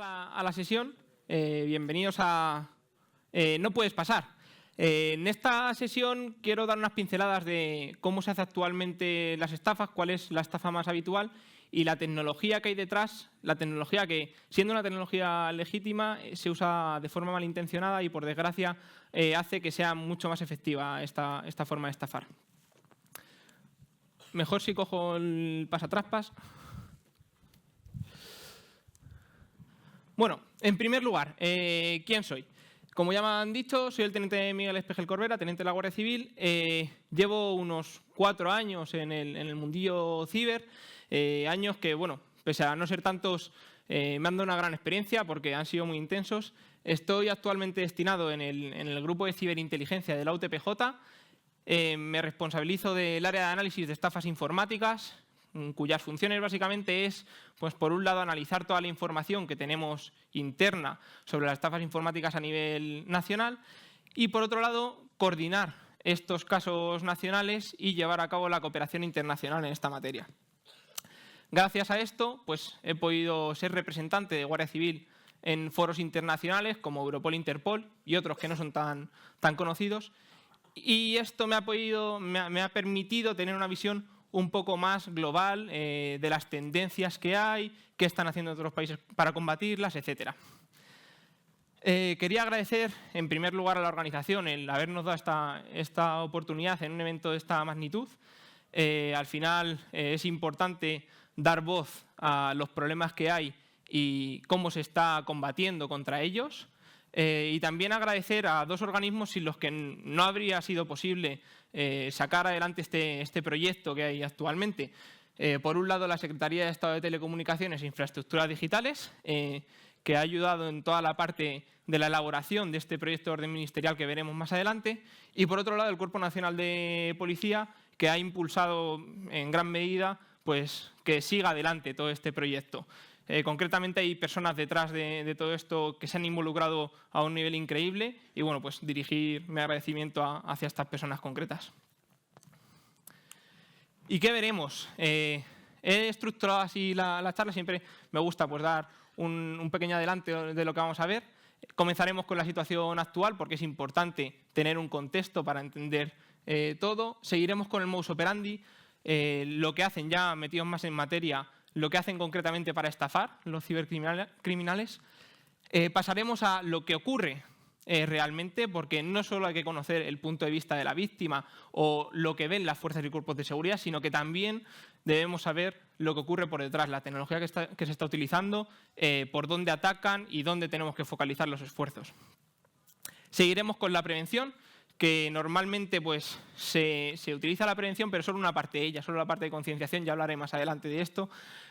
a la sesión. Bienvenidos a No puedes pasar. En esta sesión quiero dar unas pinceladas de cómo se hace actualmente las estafas, cuál es la estafa más habitual y la tecnología que hay detrás, la tecnología que, siendo una tecnología legítima, se usa de forma malintencionada y, por desgracia, hace que sea mucho más efectiva esta forma de estafar. Mejor si cojo el pasatraspas. Bueno, en primer lugar, ¿quién soy? Como ya me han dicho, soy el teniente Miguel Espejel Corbera, teniente de la Guardia Civil. Llevo unos 4 años en el mundillo ciber, años que, bueno, pese a no ser tantos, me han dado una gran experiencia porque han sido muy intensos. Estoy actualmente destinado en el grupo de ciberinteligencia de la UTPJ. Me responsabilizo del área de análisis de estafas informáticas, cuyas funciones básicamente es, pues por un lado, analizar toda la información que tenemos interna sobre las estafas informáticas a nivel nacional y, por otro lado, coordinar estos casos nacionales y llevar a cabo la cooperación internacional en esta materia. Gracias a esto, pues he podido ser representante de Guardia Civil en foros internacionales como Europol, Interpol y otros que no son tan conocidos, y esto me ha permitido tener una visión un poco más global de las tendencias que hay, qué están haciendo otros países para combatirlas, etc. Quería agradecer, en primer lugar, a la organización el habernos dado esta oportunidad en un evento de esta magnitud. Al final es importante dar voz a los problemas que hay y cómo se está combatiendo contra ellos. Y también agradecer a 2 organismos sin los que no habría sido posible sacar adelante este proyecto que hay actualmente. Por un lado, la Secretaría de Estado de Telecomunicaciones e Infraestructuras Digitales, que ha ayudado en toda la parte de la elaboración de este proyecto de orden ministerial que veremos más adelante. Y por otro lado, el Cuerpo Nacional de Policía, que ha impulsado en gran medida pues, que siga adelante todo este proyecto. Concretamente hay personas detrás de todo esto que se han involucrado a un nivel increíble y, bueno, pues dirigir mi agradecimiento hacia estas personas concretas. ¿Y qué veremos? He estructurado así la charla, siempre me gusta pues dar un pequeño adelanto de lo que vamos a ver. Comenzaremos con la situación actual porque es importante tener un contexto para entender todo. Seguiremos con el modus operandi, lo que hacen ya metidos más en materia, lo que hacen concretamente para estafar los cibercriminales. Pasaremos a lo que ocurre realmente, porque no solo hay que conocer el punto de vista de la víctima o lo que ven las fuerzas y cuerpos de seguridad, sino que también debemos saber lo que ocurre por detrás, la tecnología que se está utilizando, por dónde atacan y dónde tenemos que focalizar los esfuerzos. Seguiremos con la prevención, que normalmente pues, se utiliza la prevención, pero solo una parte de ella, solo la parte de concienciación, ya hablaré más adelante de esto,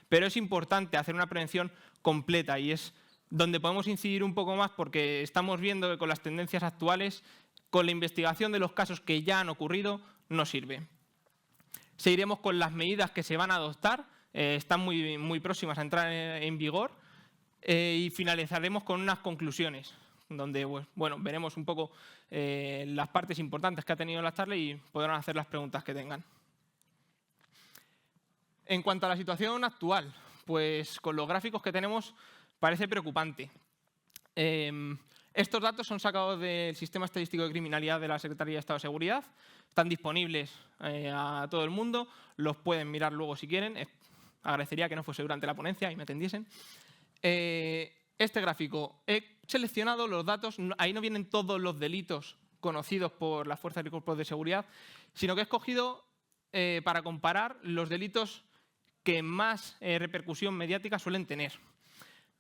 pero es importante hacer una prevención completa y es donde podemos incidir un poco más porque estamos viendo que con las tendencias actuales, con la investigación de los casos que ya han ocurrido, no sirve. Seguiremos con las medidas que se van a adoptar, están muy próximas a entrar en vigor, y finalizaremos con unas conclusiones, donde bueno, veremos un poco las partes importantes que ha tenido la charla y podrán hacer las preguntas que tengan. En cuanto a la situación actual, pues con los gráficos que tenemos parece preocupante. Estos datos son sacados del Sistema Estadístico de Criminalidad de la Secretaría de Estado de Seguridad, están disponibles a todo el mundo, los pueden mirar luego si quieren. Agradecería que no fuese durante la ponencia y me atendiesen. Este gráfico, he seleccionado los datos, ahí no vienen todos los delitos conocidos por las fuerzas y cuerpos de seguridad, sino que he escogido para comparar los delitos que más repercusión mediática suelen tener.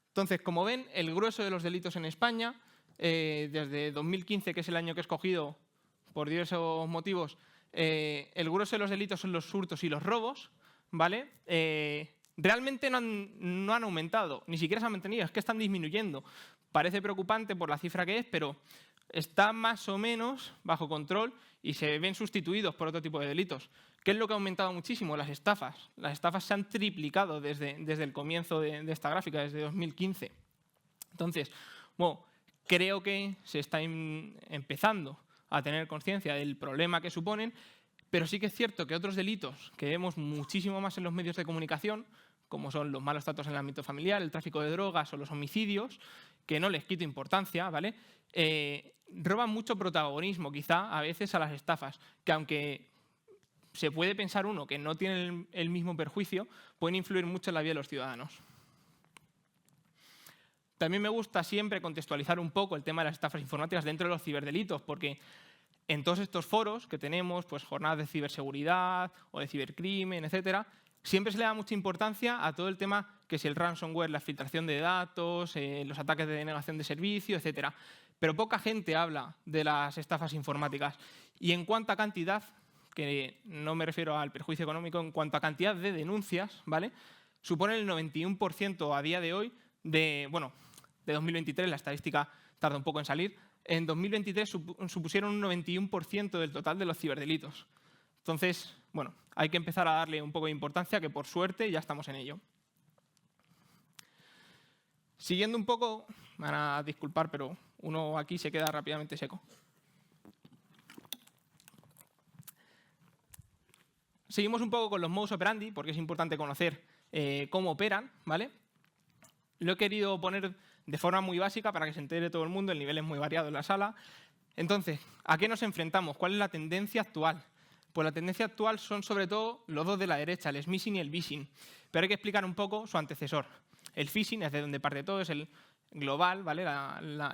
Entonces, como ven, el grueso de los delitos en España, desde 2015, que es el año que he escogido por diversos motivos, el grueso de los delitos son los hurtos y los robos, ¿vale? Realmente no han aumentado, ni siquiera se han mantenido, es que están disminuyendo. Parece preocupante por la cifra que es, pero está más o menos bajo control y se ven sustituidos por otro tipo de delitos. ¿Qué es lo que ha aumentado muchísimo? Las estafas. Las estafas se han triplicado desde el comienzo de esta gráfica, desde 2015. Entonces, bueno, creo que se está empezando a tener conciencia del problema que suponen, pero sí que es cierto que otros delitos que vemos muchísimo más en los medios de comunicación, como son los malos tratos en el ámbito familiar, el tráfico de drogas o los homicidios, que no les quito importancia, ¿vale? Roban mucho protagonismo, quizá, a veces a las estafas, que aunque se puede pensar uno que no tienen el mismo perjuicio, pueden influir mucho en la vida de los ciudadanos. También me gusta siempre contextualizar un poco el tema de las estafas informáticas dentro de los ciberdelitos, porque en todos estos foros que tenemos, pues jornadas de ciberseguridad o de cibercrimen, etcétera, siempre se le da mucha importancia a todo el tema que es el ransomware, la filtración de datos, los ataques de denegación de servicio, etcétera. Pero poca gente habla de las estafas informáticas. Y en cuanto a cantidad, que no me refiero al perjuicio económico, en cuanto a cantidad de denuncias, ¿vale? Supone el 91% a día de hoy de 2023, la estadística tarda un poco en salir. En 2023 supusieron un 91% del total de los ciberdelitos. Entonces, bueno, hay que empezar a darle un poco de importancia, que por suerte ya estamos en ello. Siguiendo un poco, me van a disculpar, pero uno aquí se queda rápidamente seco. Seguimos un poco con los modus operandi, porque es importante conocer cómo operan, ¿vale? Lo he querido poner de forma muy básica para que se entere todo el mundo, el nivel es muy variado en la sala. Entonces, ¿a qué nos enfrentamos? ¿Cuál es la tendencia actual? Pues la tendencia actual son sobre todo los dos de la derecha, el smishing y el vishing. Pero hay que explicar un poco su antecesor. El phishing es de donde parte todo, es el global, ¿vale?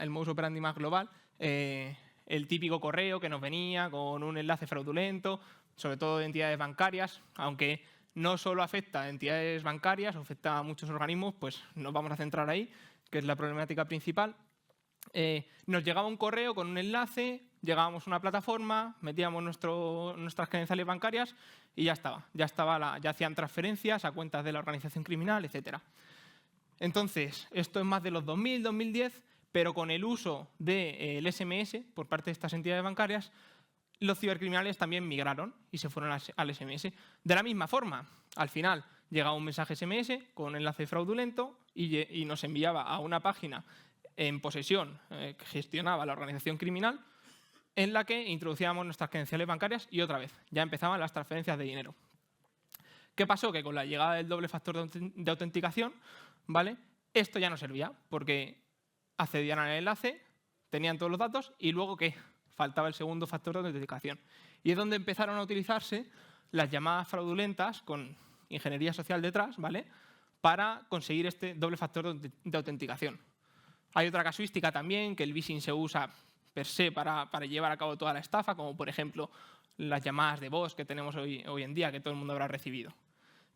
El modus operandi más global. El típico correo que nos venía con un enlace fraudulento, sobre todo de entidades bancarias, aunque no solo afecta a entidades bancarias, afecta a muchos organismos, pues nos vamos a centrar ahí, que es la problemática principal. Nos llegaba un correo con un enlace, llegábamos a una plataforma, metíamos nuestras credenciales bancarias y ya hacían transferencias a cuentas de la organización criminal, etc. Entonces, esto es más de los 2000, 2010, pero con el uso del SMS por parte de estas entidades bancarias, los cibercriminales también migraron y se fueron al SMS. De la misma forma, al final llegaba un mensaje SMS con un enlace fraudulento y nos enviaba a una página en posesión que gestionaba la organización criminal, en la que introducíamos nuestras credenciales bancarias y otra vez, ya empezaban las transferencias de dinero. ¿Qué pasó? Que con la llegada del doble factor de autenticación, ¿vale? Esto ya no servía, porque accedían al enlace, tenían todos los datos y luego ¿qué? Faltaba el segundo factor de autenticación. Y es donde empezaron a utilizarse las llamadas fraudulentas con ingeniería social detrás, ¿vale? Para conseguir este doble factor de autenticación. Hay otra casuística también, que el phishing se usa per se para llevar a cabo toda la estafa, como por ejemplo las llamadas de voz que tenemos hoy en día, que todo el mundo habrá recibido.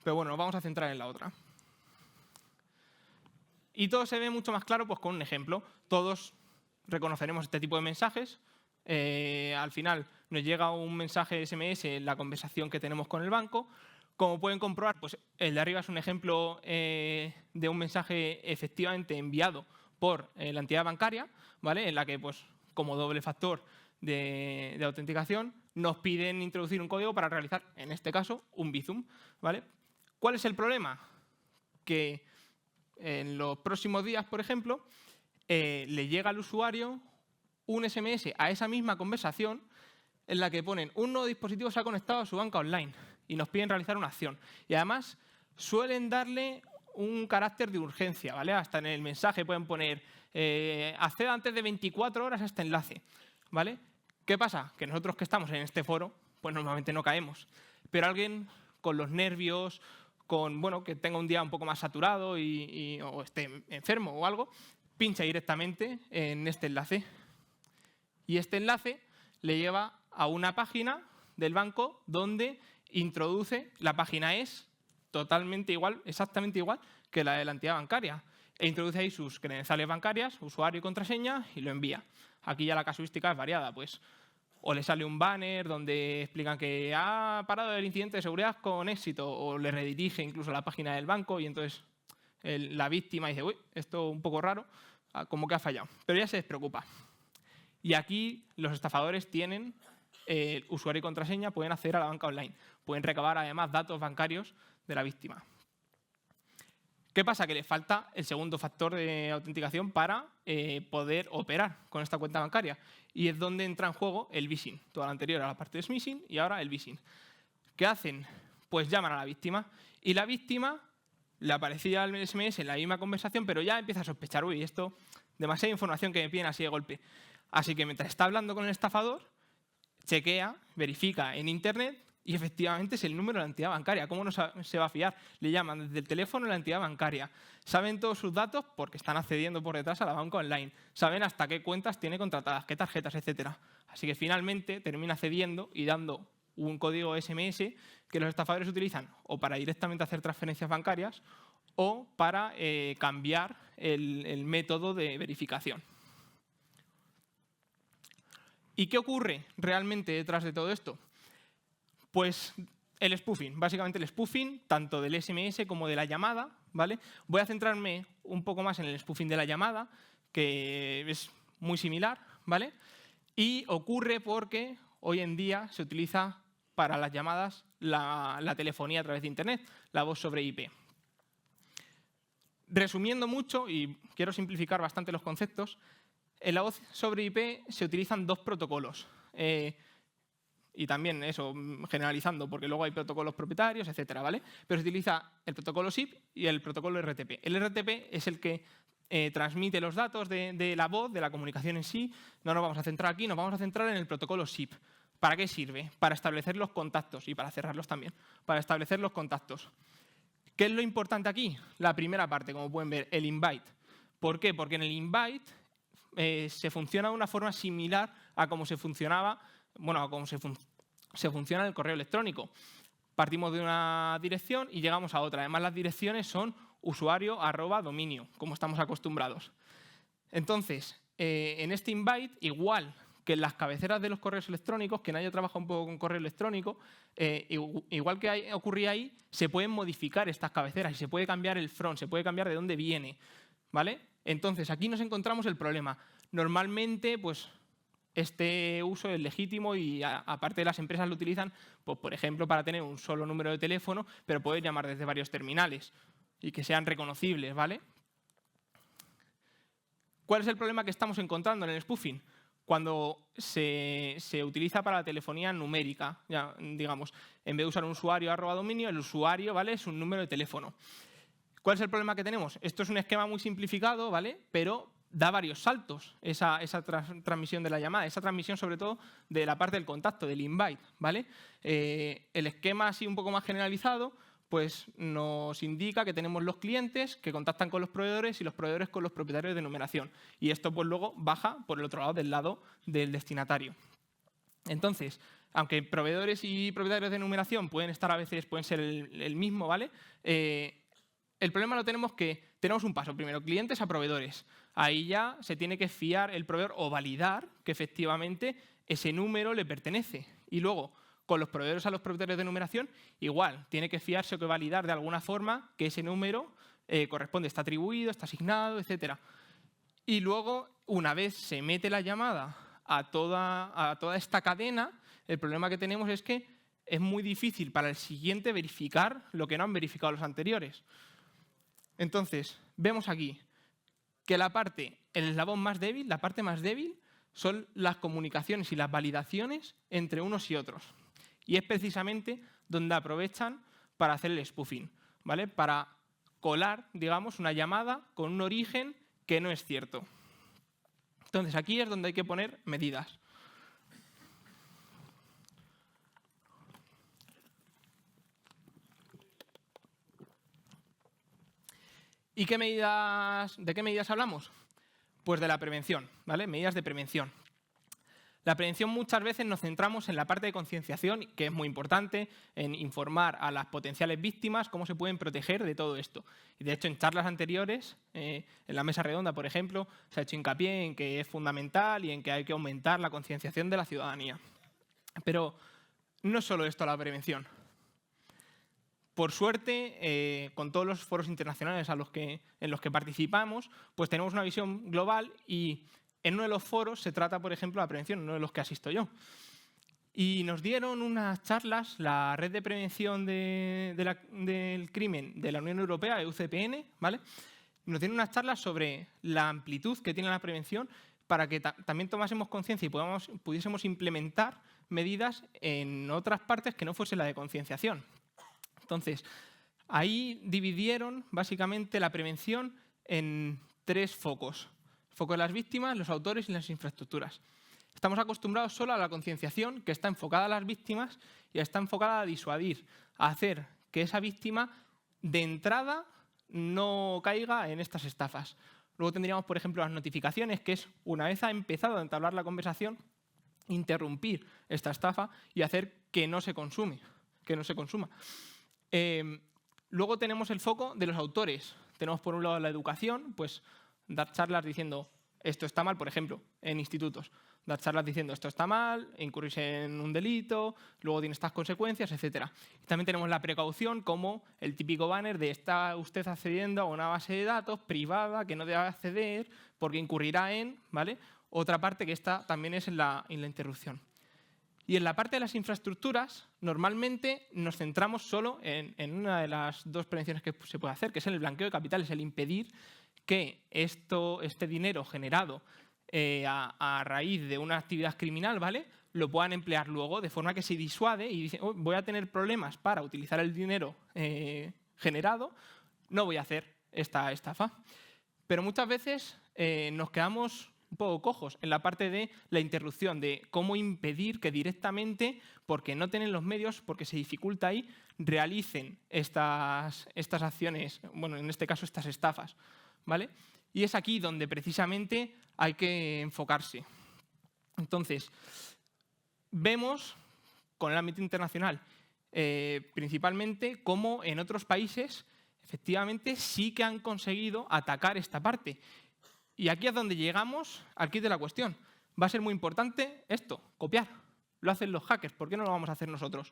Pero bueno, nos vamos a centrar en la otra. Y todo se ve mucho más claro pues, con un ejemplo. Todos reconoceremos este tipo de mensajes. Al final nos llega un mensaje SMS en la conversación que tenemos con el banco. Como pueden comprobar, pues el de arriba es un ejemplo de un mensaje efectivamente enviado por la entidad bancaria, ¿vale? En la que, pues, como doble factor de autenticación, nos piden introducir un código para realizar, en este caso, un Bizum, ¿vale? ¿Cuál es el problema? Que en los próximos días, por ejemplo, le llega al usuario un SMS a esa misma conversación en la que ponen un nuevo dispositivo se ha conectado a su banca online y nos piden realizar una acción. Y además suelen darle un carácter de urgencia, ¿vale? Hasta en el mensaje pueden poner acceda antes de 24 horas a este enlace, ¿vale? ¿Qué pasa? Que nosotros que estamos en este foro, pues normalmente no caemos. Pero alguien con los nervios, que tenga un día un poco más saturado o esté enfermo o algo, pincha directamente en este enlace. Y este enlace le lleva a una página del banco donde introduce, la página es totalmente igual, exactamente igual que la de la entidad bancaria. E introduce ahí sus credenciales bancarias, usuario y contraseña y lo envía. Aquí ya la casuística es variada, pues o le sale un banner donde explican que ha parado el incidente de seguridad con éxito o le redirige incluso a la página del banco y entonces la víctima dice, uy, esto es un poco raro, como que ha fallado. Pero ya se despreocupa. Y aquí los estafadores tienen usuario y contraseña, pueden acceder a la banca online, pueden recabar además datos bancarios de la víctima. ¿Qué pasa? Que le falta el segundo factor de autenticación para poder operar con esta cuenta bancaria. Y es donde entra en juego el phishing. Toda la anterior era la parte de smishing y ahora el phishing. ¿Qué hacen? Pues llaman a la víctima. Y la víctima le aparecía el SMS en la misma conversación, pero ya empieza a sospechar, uy, esto, demasiada información que me piden así de golpe. Así que mientras está hablando con el estafador, chequea, verifica en Internet y efectivamente es el número de la entidad bancaria. ¿Cómo no se va a fiar? Le llaman desde el teléfono a la entidad bancaria. Saben todos sus datos porque están accediendo por detrás a la banca online. Saben hasta qué cuentas tiene contratadas, qué tarjetas, etc. Así que finalmente termina accediendo y dando un código SMS que los estafadores utilizan o para directamente hacer transferencias bancarias o para cambiar el método de verificación. ¿Y qué ocurre realmente detrás de todo esto? Pues el spoofing, básicamente el spoofing, tanto del SMS como de la llamada, ¿vale? Voy a centrarme un poco más en el spoofing de la llamada, que es muy similar, ¿vale? Y ocurre porque hoy en día se utiliza para las llamadas la telefonía a través de Internet, la voz sobre IP. Resumiendo mucho, y quiero simplificar bastante los conceptos, en la voz sobre IP se utilizan dos protocolos. Y también eso, generalizando, porque luego hay protocolos propietarios, etcétera, ¿vale? Pero se utiliza el protocolo SIP y el protocolo RTP. El RTP es el que transmite los datos de la voz, de la comunicación en sí. No nos vamos a centrar aquí, nos vamos a centrar en el protocolo SIP. ¿Para qué sirve? Para establecer los contactos y para cerrarlos también. Para establecer los contactos. ¿Qué es lo importante aquí? La primera parte, como pueden ver, el invite. ¿Por qué? Porque en el invite se funciona de una forma similar a cómo se funcionaba, bueno, a cómo se funciona el correo electrónico. Partimos de una dirección y llegamos a otra. Además, las direcciones son usuario@dominio, como estamos acostumbrados. Entonces, en este invite, igual que en las cabeceras de los correos electrónicos, que nadie trabaja un poco con correo electrónico, igual que ocurría ahí, se pueden modificar estas cabeceras y se puede cambiar el front, se puede cambiar de dónde viene, ¿vale? Entonces, aquí nos encontramos el problema. Normalmente, pues, este uso es legítimo y aparte las empresas lo utilizan, pues, por ejemplo, para tener un solo número de teléfono, pero poder llamar desde varios terminales y que sean reconocibles, ¿vale? ¿Cuál es el problema que estamos encontrando en el spoofing? Cuando se utiliza para la telefonía numérica, ya, digamos, en vez de usar un usuario @dominio, el usuario, ¿vale?, es un número de teléfono. ¿Cuál es el problema que tenemos? Esto es un esquema muy simplificado, ¿vale?, pero da varios saltos esa transmisión de la llamada, esa transmisión sobre todo de la parte del contacto, del invite, ¿vale? El esquema así un poco más generalizado pues nos indica que tenemos los clientes que contactan con los proveedores y los proveedores con los propietarios de numeración. Y esto pues luego baja por el otro lado, del lado del destinatario. Entonces, aunque proveedores y propietarios de numeración pueden estar a veces, pueden ser el mismo, ¿vale? El problema lo tenemos que tenemos un paso. Primero, clientes a proveedores. Ahí ya se tiene que fiar el proveedor o validar que efectivamente ese número le pertenece. Y luego, con los proveedores a los propietarios de numeración, igual, tiene que fiarse o que validar de alguna forma que ese número corresponde, está atribuido, está asignado, etc. Y luego, una vez se mete la llamada a toda esta cadena, el problema que tenemos es que es muy difícil para el siguiente verificar lo que no han verificado los anteriores. Entonces, vemos aquí que el eslabón más débil, la parte más débil, son las comunicaciones y las validaciones entre unos y otros. Y es precisamente donde aprovechan para hacer el spoofing, ¿vale? Para colar, digamos, una llamada con un origen que no es cierto. Entonces, aquí es donde hay que poner medidas. ¿Y de qué medidas hablamos? Pues de la prevención, ¿vale? Medidas de prevención. La prevención muchas veces nos centramos en la parte de concienciación, que es muy importante, en informar a las potenciales víctimas cómo se pueden proteger de todo esto. Y de hecho, en charlas anteriores, en la mesa redonda, por ejemplo, se ha hecho hincapié en que es fundamental y en que hay que aumentar la concienciación de la ciudadanía. Pero no es solo esto la prevención. Por suerte, con todos los foros internacionales en los que participamos, pues tenemos una visión global y en uno de los foros se trata, por ejemplo, la prevención, uno de los que asisto yo. Y nos dieron unas charlas, la Red de Prevención del Crimen de la Unión Europea, EUCPN, ¿vale? Nos dieron unas charlas sobre la amplitud que tiene la prevención para que también tomásemos conciencia y pudiésemos implementar medidas en otras partes que no fuese la de concienciación. Entonces, Ahí dividieron básicamente la prevención en 3 focos. El foco de las víctimas, los autores y las infraestructuras. Estamos acostumbrados solo a la concienciación, que está enfocada a las víctimas y está enfocada a disuadir, a hacer que esa víctima de entrada no caiga en estas estafas. Luego tendríamos, por ejemplo, las notificaciones, que es, una vez ha empezado a entablar la conversación, interrumpir esta estafa y hacer que no se consuma. Luego tenemos el foco de los autores. Tenemos por un lado la educación, pues dar charlas diciendo esto está mal, por ejemplo, en institutos. Dar charlas diciendo esto está mal, incurrís en un delito, luego tiene estas consecuencias, etc. También tenemos la precaución, como el típico banner de está usted accediendo a una base de datos privada que no debe acceder porque incurrirá en, ¿vale? Otra parte que esta también es en la interrupción. Y en la parte de las infraestructuras, normalmente nos centramos solo en una de las 2 prevenciones que se puede hacer, que es el blanqueo de capitales, el impedir que este dinero generado a raíz de una actividad criminal, ¿vale?, lo puedan emplear luego de forma que se disuade y dicen, oh, voy a tener problemas para utilizar el dinero generado, no voy a hacer esta estafa. Pero muchas veces nos quedamos un poco cojos en la parte de la interrupción, de cómo impedir que directamente, porque no tienen los medios, porque se dificulta ahí, realicen estas acciones, bueno, en este caso estas estafas, ¿vale? Y es aquí donde precisamente hay que enfocarse. Entonces, vemos con el ámbito internacional principalmente cómo en otros países efectivamente sí que han conseguido atacar esta parte. Y aquí es donde llegamos al kit de la cuestión. Va a ser muy importante esto, copiar. Lo hacen los hackers, ¿por qué no lo vamos a hacer nosotros?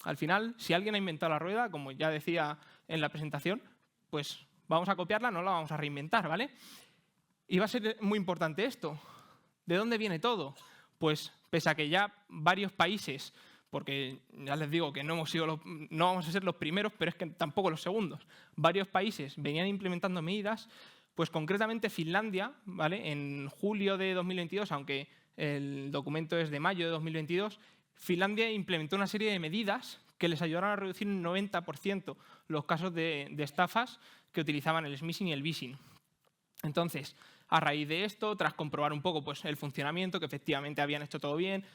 Al final, si alguien ha inventado la rueda, como ya decía en la presentación, pues vamos a copiarla, no la vamos a reinventar, ¿vale? Y va a ser muy importante esto. ¿De dónde viene todo? Pues pese a que ya varios países, porque ya les digo que no vamos a ser los primeros, pero es que tampoco los segundos, varios países venían implementando medidas. Pues concretamente Finlandia, ¿vale?, en julio de 2022, aunque el documento es de mayo de 2022, Finlandia implementó una serie de medidas que les ayudaron a reducir un 90% los casos de estafas que utilizaban el smishing y el phishing. Entonces, a raíz de esto, tras comprobar un poco pues, el funcionamiento, que efectivamente habían hecho todo bien,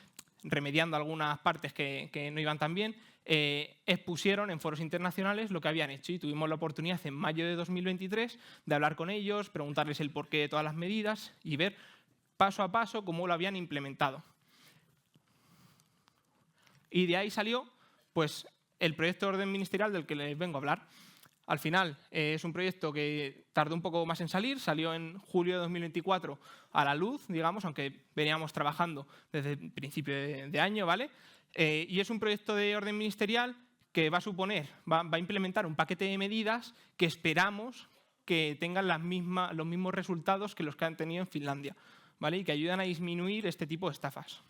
remediando algunas partes que no iban tan bien, expusieron en foros internacionales lo que habían hecho y tuvimos la oportunidad en mayo de 2023 de hablar con ellos, preguntarles el porqué de todas las medidas y ver paso a paso cómo lo habían implementado. Y de ahí salió pues, el proyecto de orden ministerial del que les vengo a hablar. Al final es un proyecto que tardó un poco más en salir, salió en julio de 2024 a la luz, digamos, aunque veníamos trabajando desde el principio de año, ¿vale? Y es un proyecto de orden ministerial que va a implementar un paquete de medidas que esperamos que tengan los mismos resultados que los que han tenido en Finlandia, ¿vale? Y que ayudan a disminuir este tipo de estafas.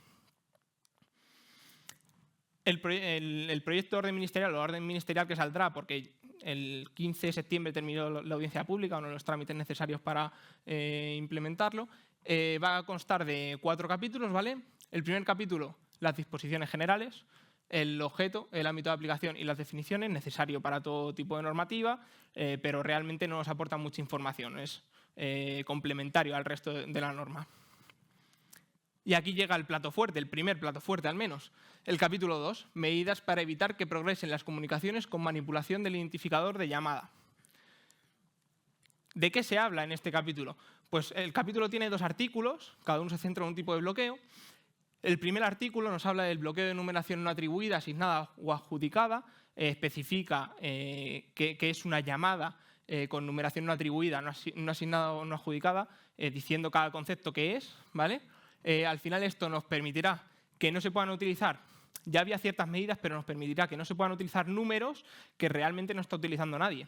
El proyecto de orden ministerial o orden ministerial que saldrá, porque el 15 de septiembre terminó la audiencia pública, uno de los trámites necesarios para implementarlo, va a constar de 4 capítulos, ¿vale? El primer capítulo, las disposiciones generales, el objeto, el ámbito de aplicación y las definiciones, necesario para todo tipo de normativa, pero realmente no nos aporta mucha información, es complementario al resto de la norma. Y aquí llega el plato fuerte, el primer plato fuerte al menos. El capítulo 2, medidas para evitar que progresen las comunicaciones con manipulación del identificador de llamada. ¿De qué se habla en este capítulo? Pues el capítulo tiene 2 artículos, cada uno se centra en un tipo de bloqueo. El primer artículo nos habla del bloqueo de numeración no atribuida, asignada o adjudicada, especifica que es una llamada con numeración no atribuida, no asignada o no adjudicada, diciendo cada concepto que es, ¿vale? Al final esto nos permitirá que no se puedan utilizar, ya había ciertas medidas, pero nos permitirá que no se puedan utilizar números que realmente no está utilizando nadie.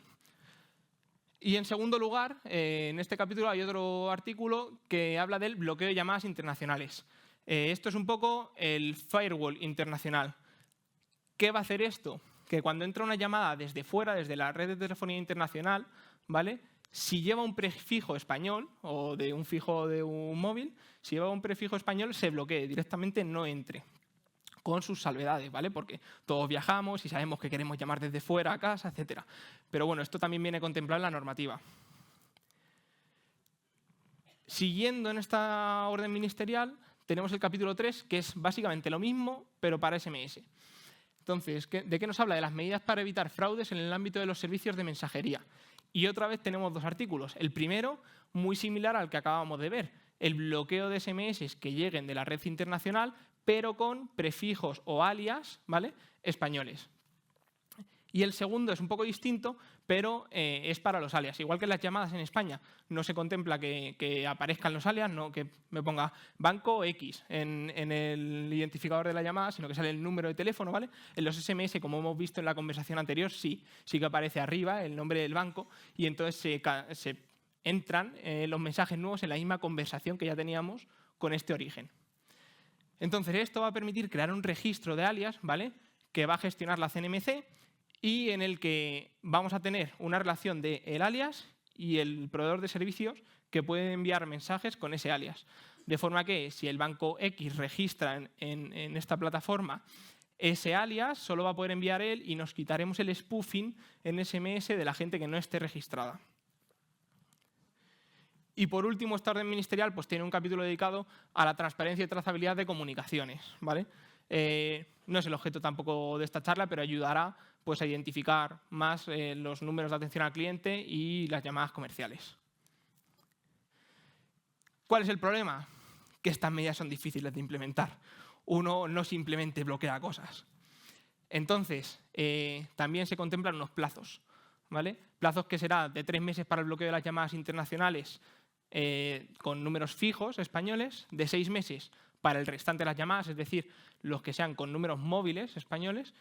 Y en segundo lugar, en este capítulo hay otro artículo que habla del bloqueo de llamadas internacionales. Esto es un poco el firewall internacional. ¿Qué va a hacer esto? Que cuando entra una llamada desde fuera, desde la red de telefonía internacional, ¿vale?, si lleva un prefijo español o de un fijo de un móvil, si lleva un prefijo español se bloquee, directamente no entre. con sus salvedades, ¿vale? Porque todos viajamos y sabemos que queremos llamar desde fuera a casa, etc. Pero bueno, esto también viene contemplado en la normativa. Siguiendo en esta orden ministerial, tenemos el capítulo 3, que es básicamente lo mismo, pero para SMS. Entonces, ¿de qué nos habla? De las medidas para evitar fraudes en el ámbito de los servicios de mensajería. Y otra vez tenemos dos artículos. El primero, muy similar al que acabamos de ver, el bloqueo de SMS que lleguen de la red internacional, pero con prefijos o alias, ¿vale?, españoles. Y el segundo es un poco distinto, pero es para los alias. Igual que en las llamadas en España, no se contempla que aparezcan los alias, no que me ponga banco X en el identificador de la llamada, sino que sale el número de teléfono, ¿vale? En los SMS, como hemos visto en la conversación anterior, sí que aparece arriba el nombre del banco y entonces se entran los mensajes nuevos en la misma conversación que ya teníamos con este origen. Entonces, esto va a permitir crear un registro de alias, ¿vale?, que va a gestionar la CNMC, y en el que vamos a tener una relación de el alias y el proveedor de servicios que puede enviar mensajes con ese alias. De forma que si el banco X registra en esta plataforma ese alias, solo va a poder enviar él y nos quitaremos el spoofing en SMS de la gente que no esté registrada. Y por último, esta orden ministerial pues, tiene un capítulo dedicado a la transparencia y trazabilidad de comunicaciones, ¿vale? No es el objeto tampoco de esta charla, pero ayudará pues, a identificar más los números de atención al cliente y las llamadas comerciales. ¿Cuál es el problema? Que estas medidas son difíciles de implementar. Uno no simplemente bloquea cosas. Entonces, también se contemplan unos plazos, ¿vale? Plazos que será de 3 meses para el bloqueo de las llamadas internacionales con números fijos españoles, de 6 meses para el restante de las llamadas, es decir, los que sean con números móviles españoles,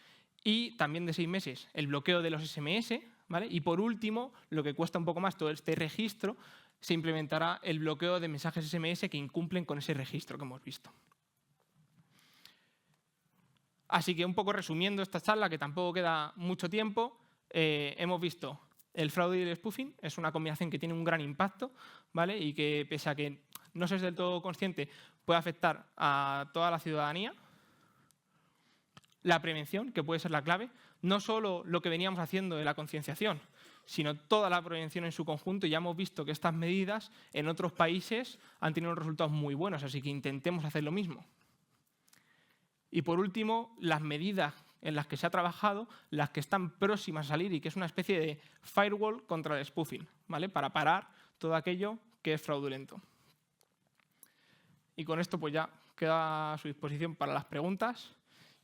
y también de 6 meses el bloqueo de los SMS, ¿vale? Y por último, lo que cuesta un poco más todo este registro, se implementará el bloqueo de mensajes SMS que incumplen con ese registro que hemos visto. Así que un poco resumiendo esta charla, que tampoco queda mucho tiempo, hemos visto el fraude y el spoofing, es una combinación que tiene un gran impacto, ¿vale? Y que pese a que no se es del todo consciente, puede afectar a toda la ciudadanía. La prevención, que puede ser la clave, no solo lo que veníamos haciendo de la concienciación, sino toda la prevención en su conjunto. Y ya hemos visto que estas medidas en otros países han tenido resultados muy buenos, así que intentemos hacer lo mismo. Y por último, las medidas en las que se ha trabajado, las que están próximas a salir y que es una especie de firewall contra el spoofing, ¿vale?, para parar todo aquello que es fraudulento. Y con esto pues ya queda a su disposición para las preguntas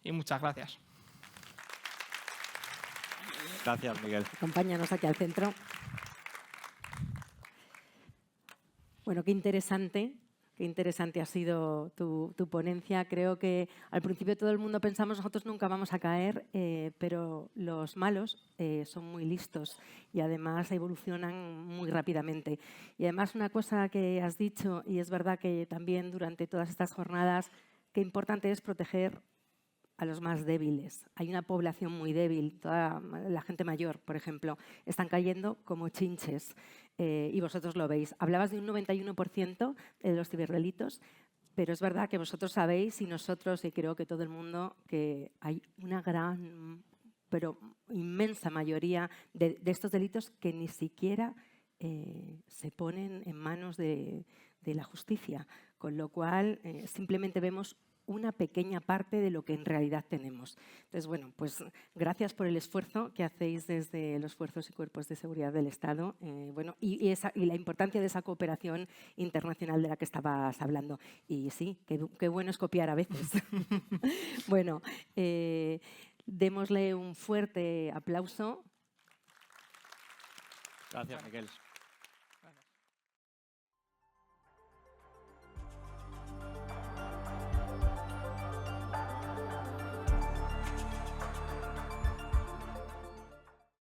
y muchas gracias. Gracias, Miguel. Acompáñanos aquí al centro. Bueno, qué interesante ha sido tu ponencia. Creo que al principio todo el mundo pensamos nosotros nunca vamos a caer, pero los malos son muy listos y además evolucionan muy rápidamente. Y además una cosa que has dicho, y es verdad que también durante todas estas jornadas, qué importante es proteger a los más débiles. Hay una población muy débil, toda la gente mayor, por ejemplo, están cayendo como chinches y vosotros lo veis. Hablabas de un 91% de los ciberdelitos, pero es verdad que vosotros sabéis y nosotros, y creo que todo el mundo, que hay una gran, pero inmensa mayoría de estos delitos que ni siquiera se ponen en manos de la justicia, con lo cual simplemente vemos una pequeña parte de lo que en realidad tenemos. Entonces, bueno, pues gracias por el esfuerzo que hacéis desde los Fuerzas y Cuerpos de Seguridad del Estado, bueno, y la importancia de esa cooperación internacional de la que estabas hablando. Y sí, qué bueno es copiar a veces. Bueno, démosle un fuerte aplauso. Gracias, Miguel.